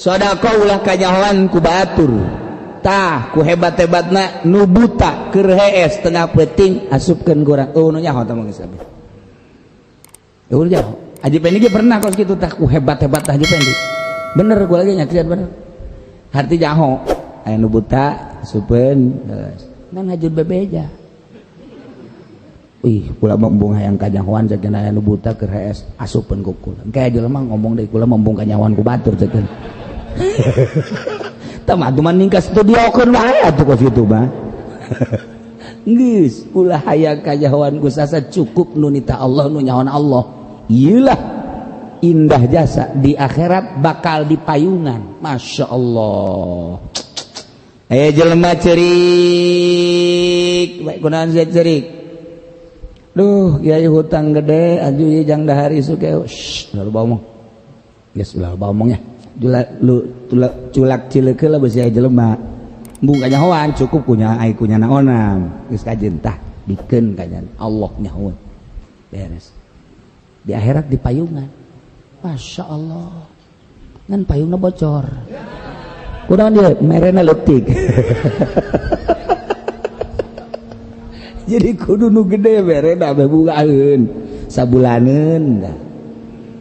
Sodako ulah kanyahoan ku batur tah ku hebat-hebatna nu buta keur hees tengah peuting asupkeun ku urang nu nyaho tah geus abis nyaho Haji Pendi ge pernah kos kitu tah ku hebat-hebat tah Haji Pendi bener ku lagi nyaksian bener harti nyaho aya nu buta asupkeun ngan ngajud bebeja kula membung hayang kanyahoan sakeun aya nu buta keur hees asupkeun ku kula engke jelema ngomong deui kula membung kanyahoan ku batur sakeun teman-teman ningkas studiokeun wae atuh kos kitu mah geus ulah hayang kanyahoan ku sasa cukup nu nita Allah nu nyahoan Allah iyalah indah jasa di akhirat bakal dipayungan Masya Allah jelema cerik baik kunaon cerik duh kiai hutang gede aju ieu jang dahar isu ke lalu ngomong geus ulah ngomongnya culak cileuk heula beus aya jelema embung kanyahoan cukup kunya ai kunya naonan geus kajeun tah dikeun kanyan Allah nyahoan beres di akhirat di payungan Masya Allah ngan payungna bocor kunaon dia merena leutik jadi kudu nu gede merena bebungaeun sabulaneun dah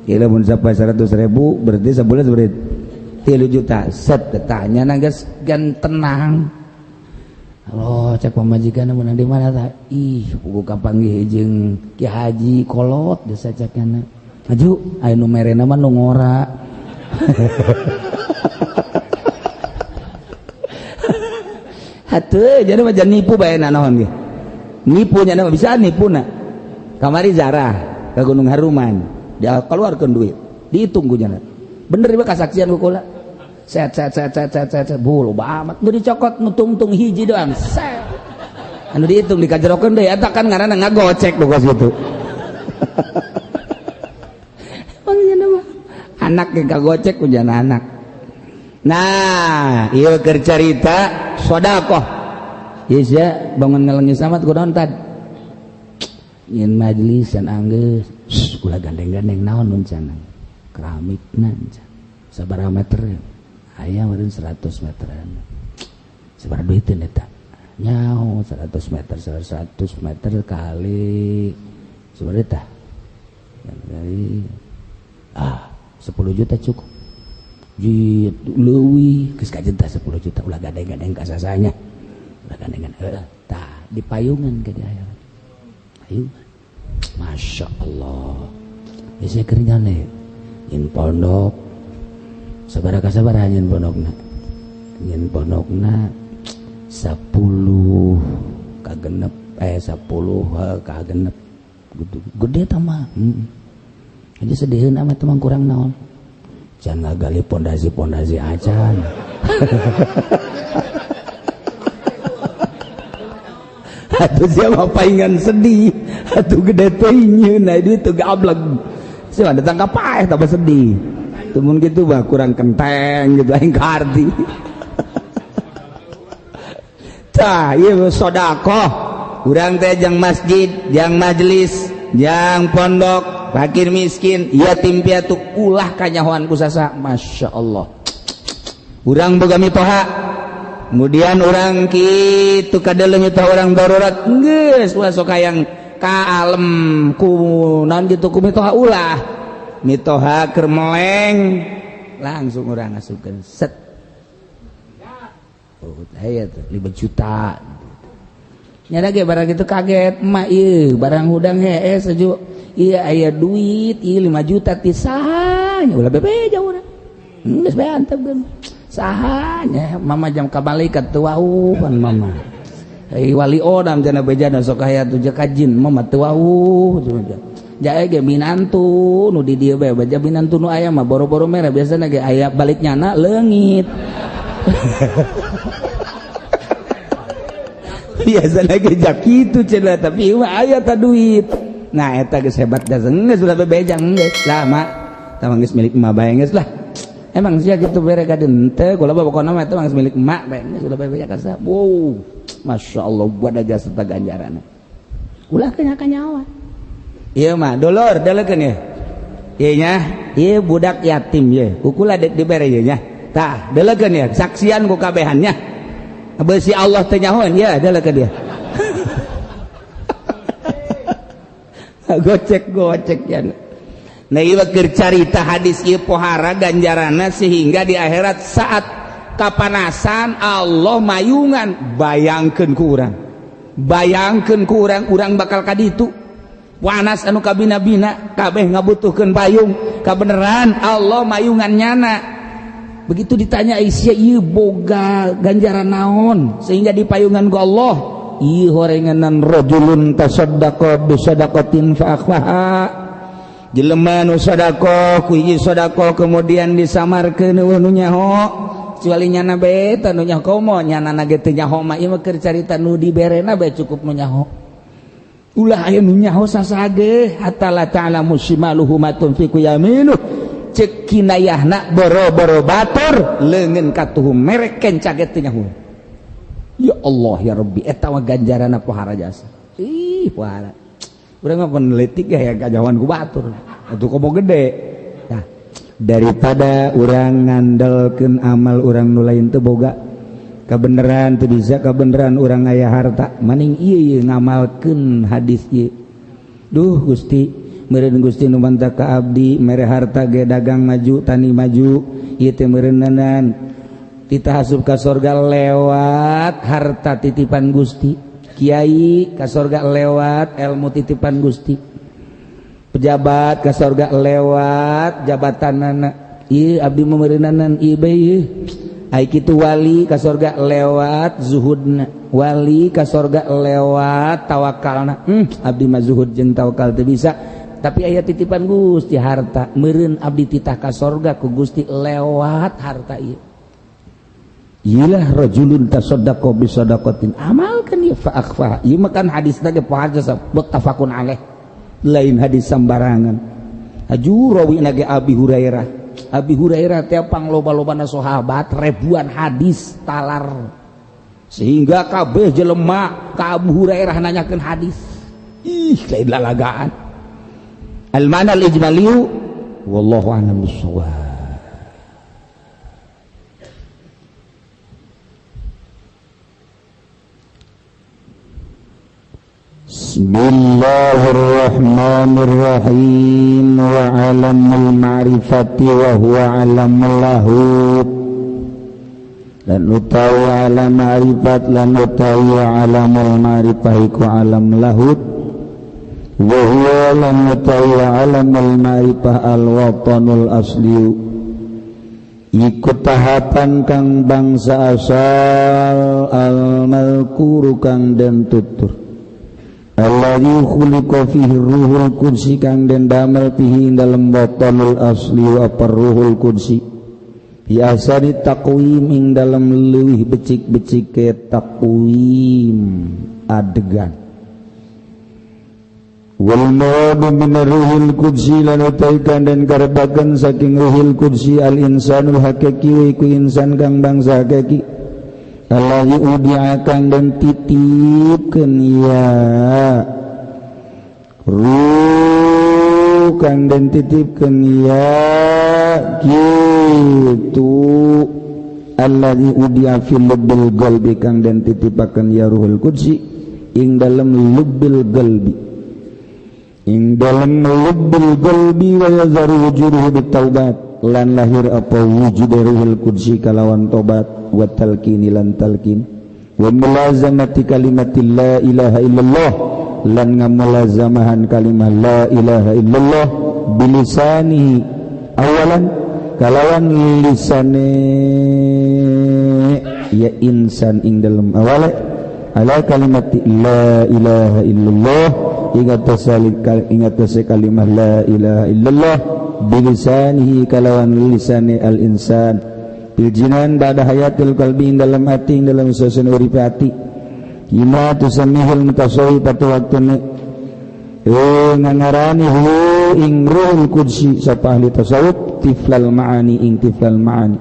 kira mun sampai 100.000 berarti sebulan seberapa 3 juta set tanya nagas gan tenang Allah cek pamajikan mun di mana tah buku kapanggih jeung Ki Haji kolot desa cekana maju aya nu merena mah nu ngora hatuh jadi mah jangan nipu bae naon ge nipu nya mah bisa nipuna kamari Zarah ka Gunung Haruman dia keluarkan duit dihitung gue bener iba kasaksian gue kula set bulu amat nu dicokot nu tungtung hiji doang set anu dihitung dikajerokeun deui eta kan ngaranna ngagocek do kos kitu anak ge kagocek ku jana anak nah ieu keur carita sedekah ieu sia bangun ngelengis amat kunaon tad nyin majlisan anggeus ulah gandeng-gandeng naon mun cenah keramikna sabaraha meter aya meureun 100 meteran sabaraha duiteun eta nyaho 100 meter kali sabaraha tah kali 10 juta cukup jit leuwih geus kajeun tah 10 juta ulah gandeng-gandeng ka sasanya ulah gandeng-gandeng tah dipayungan ke di akhirat payungan Masya Allah biasanya kerjaan nih pondok sabaraha nyin pondokna 10 kagenep 10 kagenep gede tamah aja sediheun amat teman kurang naon jangan ngagali pondasi acan atuh siapa paingan sedih atuh gede teh nyeun na duit teu gablek sia datang ka paeh tambah sedih teu mun kitu bah kurang kenteng gitu aing karti tah ieu sedekah urang teh jang masjid jang majelis jang pondok fakir miskin yatim piatu ulah kanyahoan ku sasa Masya Allah urang boga mitoha kemudian orang kitu kadaleum mitoha orang darurat geus ulah sok hayang ka alam ku naon kitu ku mitoha ulah mitoha keur meleng langsung urang ngasupkeun set aya tuh 5 juta nyana ge barang kitu kaget emak ieu barang hudang hees aju ieu aya duit ieu 5 juta ti saha nya ulah bebeja urang geus bae antepkeun sahanya mama jam ka malaikat teu wauh kan mama wali odam cenah bejana sok aya tu jakajin mama teu wauh jae ge minantu nu di dieu bae baja minantu nu aya mah boro-boro merah biasana ge aya baliknyana leungit biasana ge jak kitu cenah tapi aya ta duit nah eta geus hebat da geus ulah bebeja geus lah mak tah geus milik emak bae geus lah emang sia kitu bere kadeun teh kula pokona mah eta mah milik emak bae geus ulah bebeja ka sa wow Masya Allah buat ada serta ganjaran ulah kanyawa ieu mah dulur dalekeun ya ieu nya ieu budak yatim ye kukula dek dibere ieu nya tah delekeun ya saksian ku kabehannya beusi Allah teh nyahoan ya delekeun dia gocek ya. Nah ieu keur carita hadis ieu pohara ganjaranna sehingga di akhirat saat kapanasan Allah mayungan bayangkeun ku urang urang bakal ka ditu panas anu kabina-bina kabeh ngabutuhkeun payung kabeneran Allah mayungan nyana begitu ditanya sia ieu boga ganjaran naon sehingga dipayungan ku Allah ieu horenganan rajulun tasaddaqa bi sadaqatin fa akhfaha jelema nu sedekah ku hiji sedekah kemudian disamarkeun nu nyaho kecuali nyana bae teh nu nyaho komo nyana ge teu nyaho mah ieu mah keur carita nu diberena bae cukup nu nyaho ulah aya nu nyaho sasage hatta la ta'lamu shimaluhu ma tunfiqu yaminuh ceuk kinayahna boro-boro batur leungeun katuhum merek kenca ge teu nyaho ya Allah ya Rabbi eta mah ganjaranna pohara jasa ih pohara urang mah peneliti ya kajawan ku batur atuh komo gede nah daripada urang ngandalkeun amal urang nu lain teu boga kabeneran teu bisa kabeneran urang aya harta maning ieu ngamalkeun hadis ieu duh Gusti meureun Gusti nu mantap ka abdi mere harta ge dagang maju tani maju ieu teh meureunanan titah asup ka sorga lewat harta titipan Gusti kiai ka sorga lewat ilmu titipan Gusti pejabat ka sorga lewat jabatanana ieu abdi meureunanan ieu bae ai kitu wali ka sorga lewat zuhudna wali ka sorga lewat tawakalna abdi mah zuhud jeung tawakal teu bisa tapi aya titipan Gusti harta meureun abdi titah ka sorga ku Gusti lewat harta ieu iyalah rajulun tasaddaqa bi sadaqatin amalkan ya fa akhfa ieu mah kan hadisna ge pohaja muttafaqun alaih lain hadis sambarangan aju rawina ge Abi Hurairah teh pangloba-lobana sahabat ribuan hadis talar sehingga kabeh jelema ka Abu Hurairah nanyakeun hadis ih lain lalagaan al mana al ijmaliyu wallahu a'lam bissawab. Bismillahirrahmanirrahim wa alamul ma'rifati wa huwa alamul lahud lan utawi alam ma'rifat lan utawi alamul ma'rifah ku alam lahud wa huwa lan utawi alamul ma'rifah al watanul asli iku tahapan kang bangsa asal al malkuru kang den tutur alladzi khuliqa fihi ruhul qudsi kang den damel fihi dalam batanul asli wa ruhul qudsi biasa ditakwim ing dalam leuwih becik-becik ke takwim adegan wal mawadu min ruhul qudsi lan utaikan dan karebaken saking ruhul qudsi al insanul hakiki wa iku insan kang bangsa hakiki alladzi udiakan dan titipkeun ya ruh kang dan titipkeun ya kitu alladzi udia fil lubbil qalbi kang dan titipakeun ya ruhul qudsi ing dalam lubbil qalbi ing dalam lubbil qalbi wa yazharu wujuduhu bitaubat lan lahir apa wujud ruhul qudsi kalawan tobat wa talqin lan talqin wa mulazamati kalimatil la ilaha illallah lan ngamulazamahan kalimah la ilaha illallah bilisanihi awalan kalawan lisane ya insan ing dalam awal ala kalimati la ilaha illallah ingat kalimah la ilaha illallah bilisanihi kalawan lisane al insan biljinan ba'da hayatil qalbi dalam hati dalam suasana urip hati ima tusamihul mutasawwif pada waktuna ngangarani hu ing ruhul qudsi sapa ahli tasawuf tiflal ma'ani ing tiflal ma'ani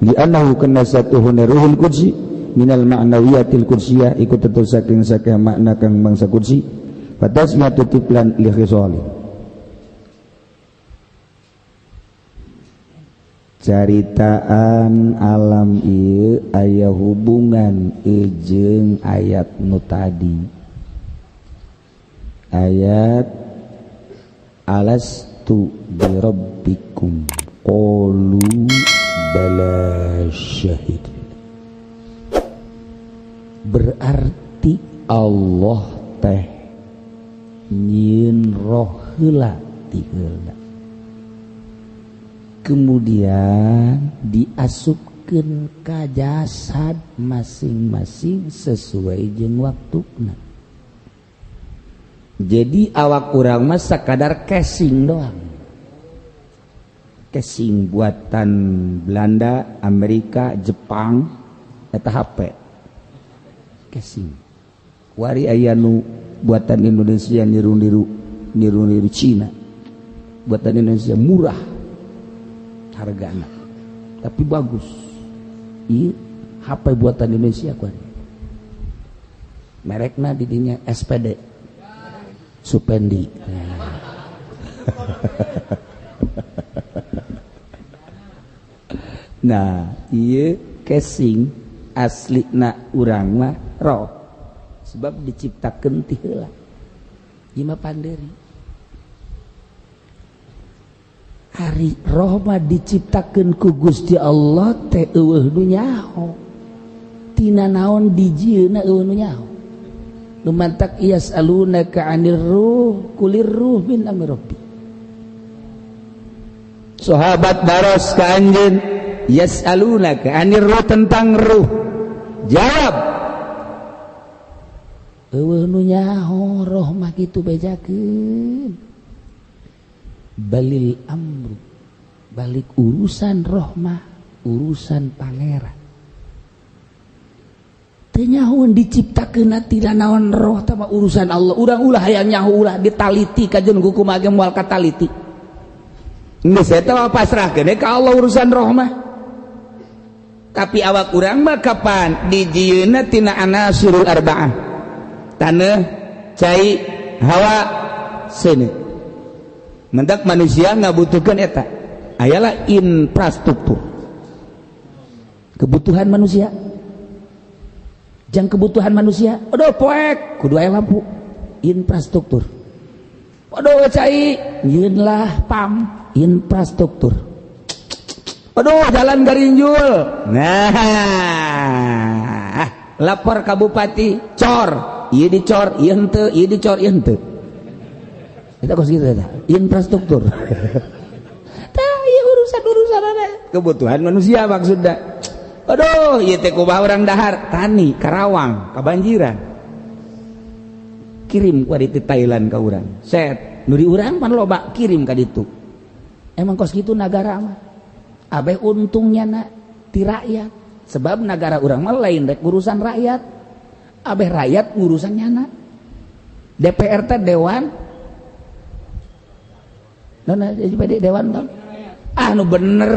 li annahu kana satuhuna ruhul qudsi minal ma'nawiyatil qudsiyah ikut tetu saking makna kang bangsa qudsi fatasmatu tiflan li khisali caritaan alam ieu aya hubungan jeung ayat nu tadi, ayat alastu birabbikum qalu bala syahid. Berarti Allah teh nyieun roh heula ti heula, kemudian diasupkeun ka jasad masing-masing sesuai jeung waktuna. Jadi awak urang mah sakadar casing doang, casing buatan Belanda, Amerika, Jepang, eta HP casing. Wari aya nu buatan Indonesia niru-niru Cina, buatan Indonesia murah hargana tapi bagus. Ieu HP buatan Indonesia kuari merekna di dinya SPD Supendi. Nah ieu casing aslina urang mah roh, sebab diciptakeun ti heula. Ieu mah panderi. Hari roh mah diciptakeun ku Gusti Allah teh eueuh nu nyaho. Tina naon dijieuna eueuh nu nyaho. Lumantak yas'alunaka 'anir ruh kulir ruh min amri rabbi. Sahabat baros ka anjeun, yas'alunaka 'anir ruh, tentang ruh. Jawab, eueuh nu nyaho roh mah kitu bejakeun. Balil amru, balik urusan roh mah urusan pangeran. Teu nyahoeun diciptakeun tina naon roh teh mah urusan Allah. Urang ulah hayang nyaho ulah ditaliti kajeun kumaha ge moal kataliti. Geus eta mah pasrahkeun ka Allah urusan roh mah. Tapi awak urang mah kapan dijieuna tina anasirul arba'ah, taneuh, cai, hawa, seuneu. Mendak manusia ngabutuhkeun eta, ayalah infrastruktur. Kebutuhan manusia, jang kebutuhan manusia, aduh poek, kudu aya lampu, infrastruktur. Aduh cai, nyieun lah pam, infrastruktur. Aduh jalan garinjul, nah lapor ka bupati, cor, ieu dicor, ieu henteu, ieu dicor, ieu henteu. Eta kos gitu eta, infrastruktur. Tah ieu urusan-urusan ada kebutuhan manusia maksudna. Aduh, ieu teh kumaha urang dahar, tani, Karawang, kabanjiran. Kirim ku di Thailand ka urang. Set, nu di urang pan loba kirim ka ditu. Emang kos gitu negara mah. Abeh untungnya na ti rakyat, sebab negara urang mah lain rek urusan rakyat, abeh rakyat urusannya na. DPR teh dewan, nona jadi dewan tau? Nu bener,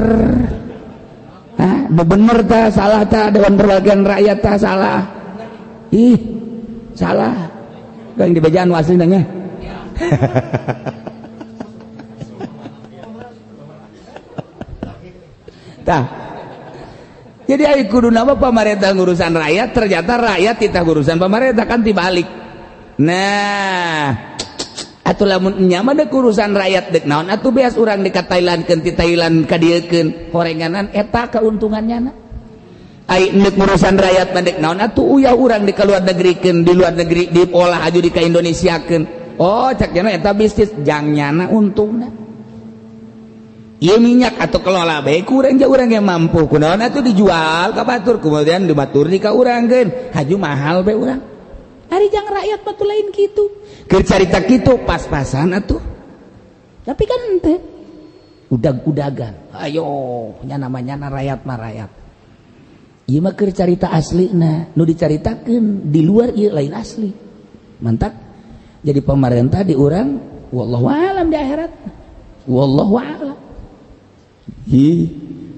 nu bener tah salah tah dewan perwakilan rakyat tah salah, ih salah, kan dibajaan asli nanya. Tah, jadi ari kuduna mah pamarentah ngurusan rakyat, ternyata rakyat titah ngurusan pamarentah kan tibalik. Nah, atuh lamun nya mah deuk urusan rakyat deuk naon atuh beas urang di ka Thailandkeun ti Thailand kadiekeun horenganan eta keuntungannya na. Ai deuk urusan rakyat mah deuk naon atuh uyah urang di ka luar negrikeun, di luar negeri diolah aju di ka Indonesiakeun. Oh, cak cenah eta bisnis jangnya na untungna. Ieu minyak atau kelola bae ku urang urang yang mampu kunaon atuh dijual ka batur kemudian dibatur di ka urangkeun haju mahal bae urang. Ari jang rakyat mah lain kitu. Keur carita kitu pas-pasan atuh. Tapi kan henteu. Udag-udagan. Ayo nya namanya rakyat mah rakyat. Ieu mah keur carita aslina, nu dicaritakeun di luar ieu lain asli. Mantap. Jadi pemerintah di urang wallahu alam di akhirat. Wallahu alam.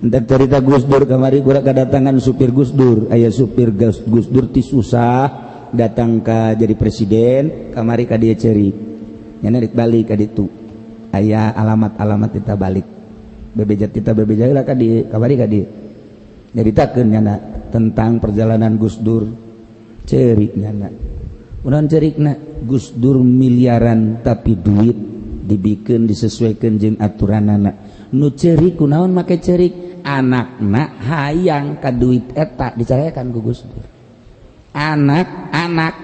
Entak cerita Gus Dur kamari kurang kedatangan supir Gus Dur, aya supir Gus Dur ti susah datang ka jadi presiden, kamari ka dia ceri nya narik balik ka ditu aya alamat-alamat kita balik bebejat kita bebejat lah kadi kabari kadi nyaritakeun nyana tentang perjalanan Gus Dur cerik nyana urang cerikna Gus Dur miliaran tapi duit dibikin disesuaikan jeung aturanana nu cerik kunaon make cerik anakna hayang ka duit eta dicarayakan ku Gus Dur anak-anak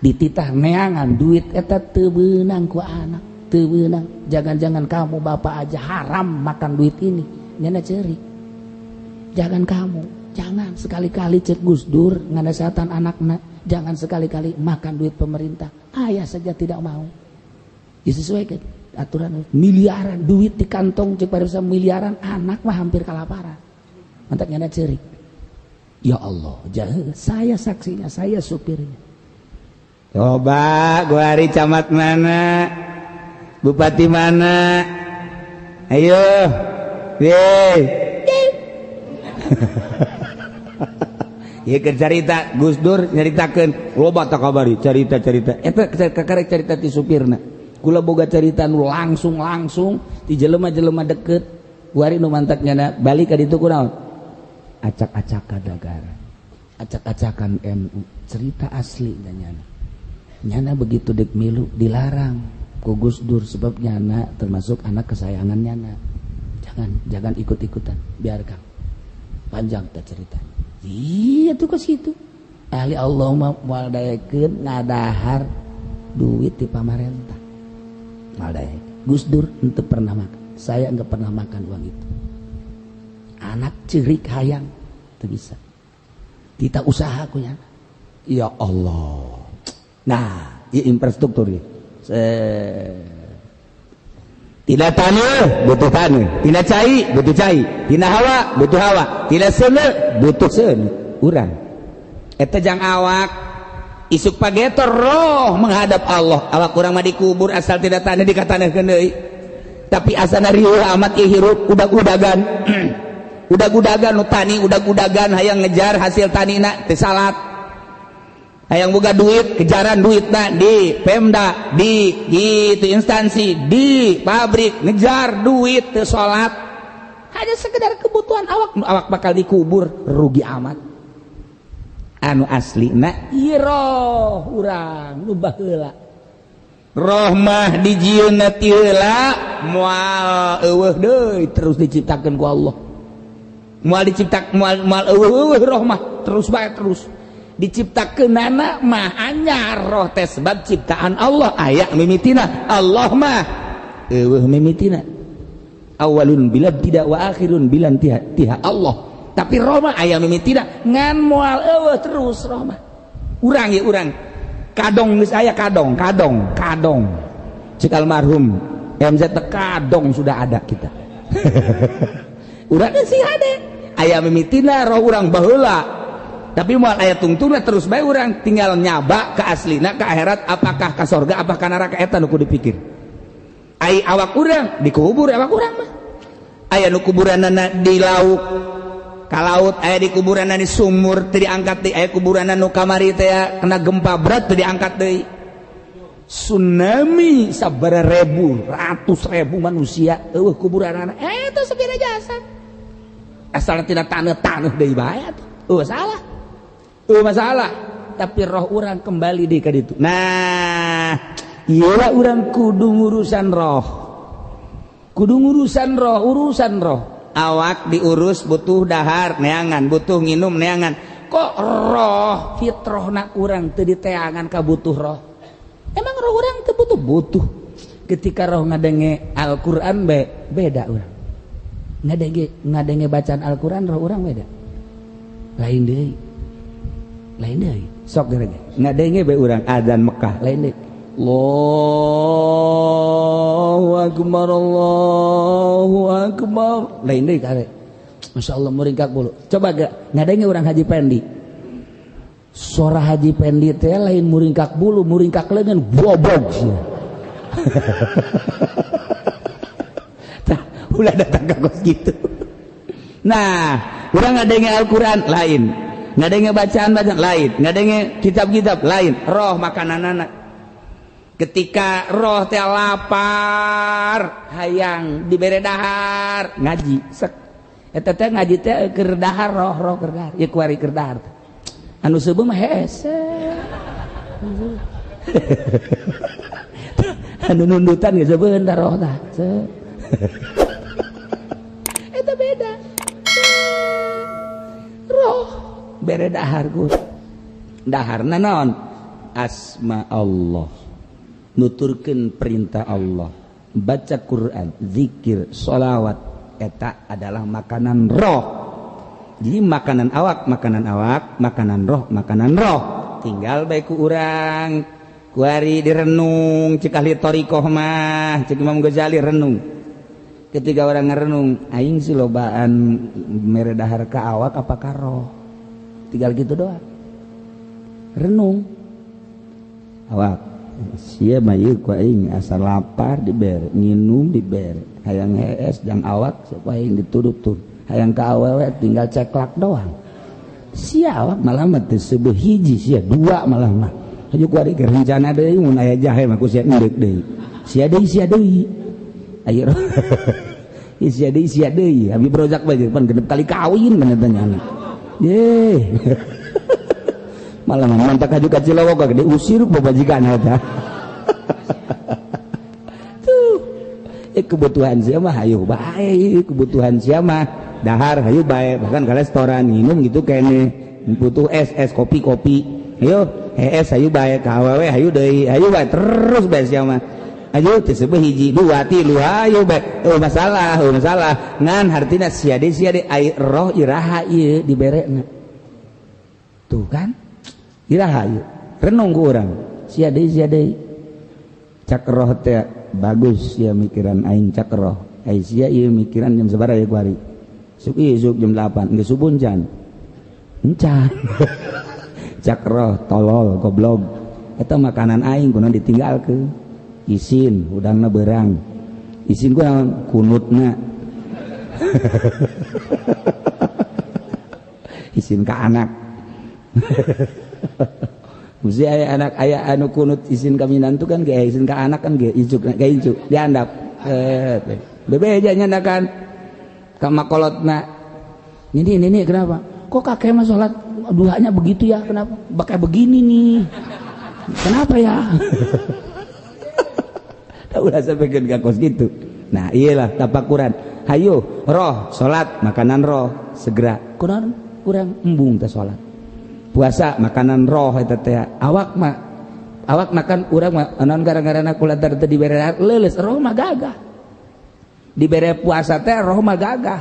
dititah neangan duit eta teu beunang ku anak teu beunang jangan-jangan kamu bapak aja haram makan duit ini nyana cerik jangan kamu jangan sekali-kali cek Gus Dur ngadasatan anakna jangan sekali-kali makan duit pemerintah ayah saja tidak mau disesuaikan aturan miliaran duit di kantong cek pada miliaran anak mah hampir kelaparan mantap nyana cerik ya Allah saya saksinya saya supirnya coba gua hari camat mana bupati mana ayo ya ke cerita Gus Dur nyaritakeun loba tak kabari cerita-cerita eta kakarek cerita ti supirna kula boga cerita nu langsung ti jelema-jelema deket kuari nu mantak nyana balik ka ditu kunaon acak-acakan negara acak-acakan NU cerita asli nyana begitu dek milu dilarang ku Gus Dur sebab nyana termasuk anak kesayangan nyana jangan ikut-ikutan biarkan panjang tak ceritanya iya tuh ke situ ahli Allah moal dayekeun ngadahar duit di pamarentah moal dayekeun Gus Dur henteu pernah makan saya enggak pernah makan uang itu anak cerik hayang teu bisa kita usaha ku nya ya Allah nah ieu infrastruktur ieu tidak tanah butuh tanah tidak cai butuh cai tidak hawa butuh hawa tidak seuneu butuh seuneu urang eta jang awak isuk pagetor roh menghadap Allah awak urang mah dikubur asal tidak tanah dikataneukeun deui tapi asana rieuh amat ieu hirup udag-udagan udag-udagan nu tani udag-udagan hayang ngejar hasil tanina teu salat hayang boga duit kejaran duitna di Pemda di gitu instansi di pabrik ngejar duit teu salat hanya sekedar kebutuhan awak bakal dikubur rugi amat anu aslina ieu roh urang nu baheula roh mah dijieunna ti heula moal eueuh deui terus diciptakeun ku Allah moal diciptakeun moal eueuh roh mah terus bae terus diciptakeunana mah anyar roh teh sebab ciptaan Allah aya mimitina Allah mah eueuh mimitina awalun bila tidak wa akhirun bila tiha Allah tapi roh mah aya mimitina ngan moal eueuh terus roh mah urang ye urang kadong geus aya kadong cek almarhum MZ kadong sudah ada kita urang sih ada aya mimitina roh urang baheula tapi moal aya tungtungna terus bae urang tinggal nyaba ke aslina ke akhirat apakah ka surga apakah ka neraka eta nu kudu dipikir ai awak urang dikubur awak urang mah aya nu kuburanna di lauk ka laut aya di kuburanna di sumur teu diangkat deui aya kuburanna nu kamari teh kena gempa berat teu diangkat deui tsunami sabaraha ribu ratus ribu manusia eueuh kuburanna eta sabira jasad asal tina taneuh deui bae atuh masalah tapi roh urang kembali di ka ditu nah iyalah urang kudu ngurusan urusan roh awak diurus butuh dahar neangan butuh nginum neangan kok roh fitrahna urang teu diteangan ka butuh roh emang roh urang teu butuh ketika roh ngadenge Al-Qur'an beda urang ngadenge bacaan Al-Qur'an roh urang beda lain deui sok gerege ngadenge bae urang adzan Mekah lain deui Allahu akbar lain deui kare masyaallah muringkak bulu coba gak ngadenge urang Haji Pendi suara Haji Pendi teh lain muringkak bulu muringkak leungeun bobog tah ulah datang ka kos gitu nah urang ngadenge Al-Qur'an lain ngadenge bacaan lain ngadenge kitab-kitab lain roh makananana ketika roh teh lapar hayang dibere dahar ngaji sek eta teh ngaji teh keur dahar roh keur dahar ieu kuari keur dahar anu seubeung mah hese anu nundutan geus seubeung roh tah eta beda roh bere dahar ku daharna naon asma Allah nuturkeun perintah Allah baca Quran zikir sholawat eta adalah makanan roh jadi makanan awak makanan roh tinggal baik ku urang kuari direnung cik ahli torikoh mah cik Imam Ghazali renung ketika orang ngerenung aing si lobaan mere dahar ka awak apa ka roh tinggal gitu doang renung awak sia mah ieu ku aing asal lapar dibere nginum dibere hayang hees jang awak siapa aing dituduh tuh hayang ka awewe tinggal ceklak doang sia awak malah mah teu seubeuh hiji sia dua malah mah aju ku ari keur rencana deui mun aya jahe mah ku sia endek deui sia deui ayo sia deui abi brojak bae pan genep kali kawin kan eta nya ye malah mantak aju ka Cilowok gede usir ku bajikan eta tuh kebutuhan sia mah hayu bae kebutuhan sia mah dahar hayu bae bahkan ka restoran minum gitu kene butuh es kopi ayo es hayu bae ka awewe hayu deui hayu bae terus bae sia mah ayo teu seubeuh hiji dua tilu hayu bae masalah ngan hartina sia deui ai roh iraha ieu diberena tuh kan iraha ieu renung ku urang sia deui cak roh teh bagus sia mikiran aing cak roh ai sia ieu mikiran jam sabaraha ya kuari suk jam 8 geus subuh can encan cak roh tolol goblok eta makanan aing kunaon ditinggalkeun isin udangna beurang isin ku naon kunutna isin ka anak mesti aya anak aya anu kunut isin ka minantu kan ge isin ka anak kan ge icuk diandap bebeja nyandakan ka makolotna ini kenapa kok kakek mah sholat duhanya begitu ya kenapa pakai begini nih kenapa ya ulah sampikeun ka kos gitu nah iyalah tapakuran hayu roh sholat makanan roh segera kunaon urang embung teh sholat puasa makanan roh eta teh awak makan urang mah naon gara-garana kulantar teu dibere leuleus roh mah gagah dibere puasa teh roh mah gagah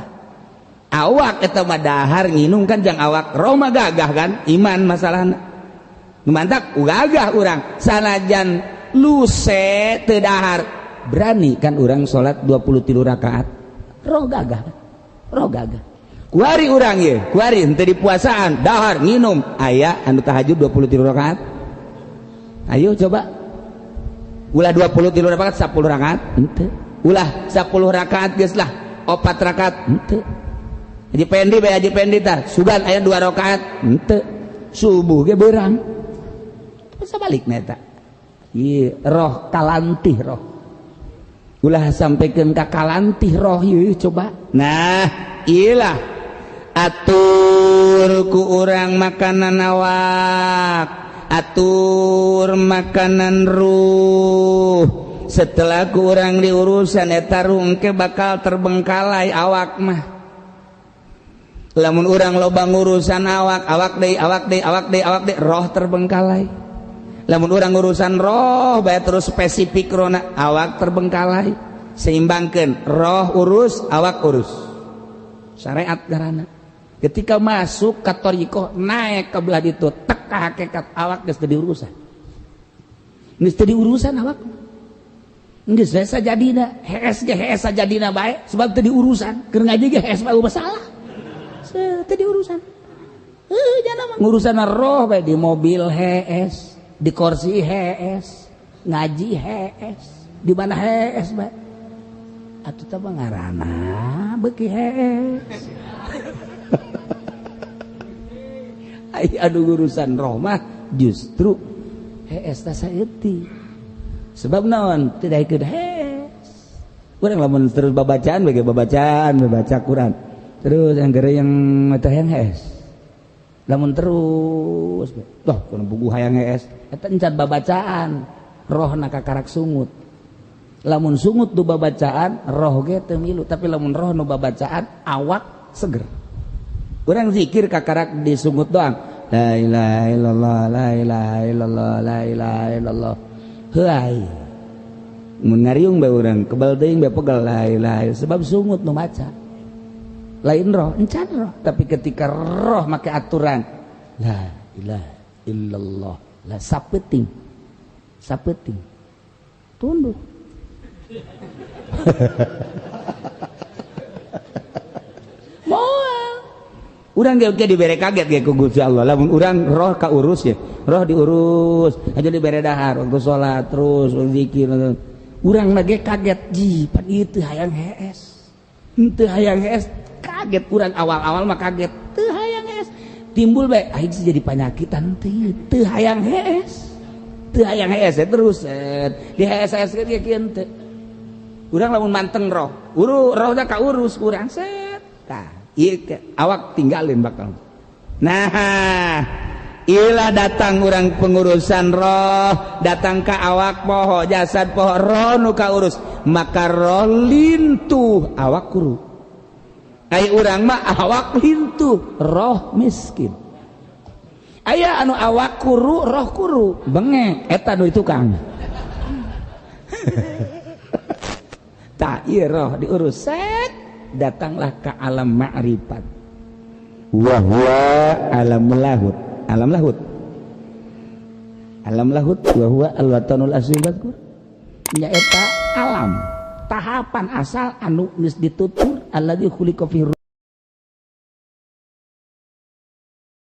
awak eta mah dahar nginum kan jang awak roh mah gagah kan iman masalahna mantak gagah urang sanajan luse teu dahar berani kan urang salat 23 rakaat roh gagah kuari urang ye kuari henteu di puasaan dahar nginum aya anu tahajud 23 rakaat ayo coba ulah 23 rakaat 10 rakaat henteu ulah 10 rakaat geus lah 4 rakaat henteu Haji Pendi tah sugan aya 2 rakaat henteu subuh ge beurang sabalikna eta ieu roh kalantih roh ulah sampikeun ka kalantih roh ieu coba nah iyalah atur ku urang makanan awak atur makanan ruh setelah ku urang diurusan eta rungke bakal terbengkalai awak mah lamun urang loba ngurusan awak deui roh terbengkalai lamun urang ngurusan roh bae terus spesifik rona awak terbengkalai seimbangkeun roh urus awak urus syariat garana ketika masuk ka thariqah naik ke belah ditu tek ka hakikat awak geus teu diurusan awak geus sajadina hees sajadina bae sebab teu diurusan keur ngaji ge hees bae masalah teu diurusan jangan ngurusan roh bae di mobil hees di kursi hees ngaji hees di mana hees bae atuh teh ngaranna beuki hees anu urusan roh mah justru hees teh saeuti sebab naon tidak ikut urang lamun terus babacaan baca Quran terus yang mata hayang lamun terus toh kana buku hayang eta encan babacaan rohna kakarak sungut lamun sungut nu babacaan roh ge teu milu tapi lamun roh nu babacaan awak seger urang zikir kakarak disungut doang la ilaha illallah la ilaha illallah la ilaha illallah heuai mun ngariung bae urang kebal teuing bae pegal la ilaha sebab sungut nu maca lain roh encan roh tapi ketika roh make aturan la ilaha illallah la sapeting tunduk moal urang ge dibere kaget ge ku Gusti Allah lamun urang roh kaurus ya roh diurus aja dibere dahar waktu salat terus zikir urang ge kaget ji pan ieu teu hayang hees kaget urang awal-awal mah kaget teu hayang hees timbul bae aing jadi panyakitan teu hayang hees terus di hees ge kieu teu urang lamun manteng roh rohna kaurus urang set tah ieu awak tinggalin bakal nah ilah datang urang pengurusan roh datang ka awak poho jasad poho roh nu kaurus maka roh lintuh awak kuru ai urang mah awak lintuh roh miskin aya anu awak kuru roh kuru bengek eta nu tukang tak ieu roh diurus set datanglah ke alam ma'rifat wa huwa alam lahut wa huwa al-watanul asli badkur nyaeta alam tahapan asal anu geus ditutur alladzi khuliqa fi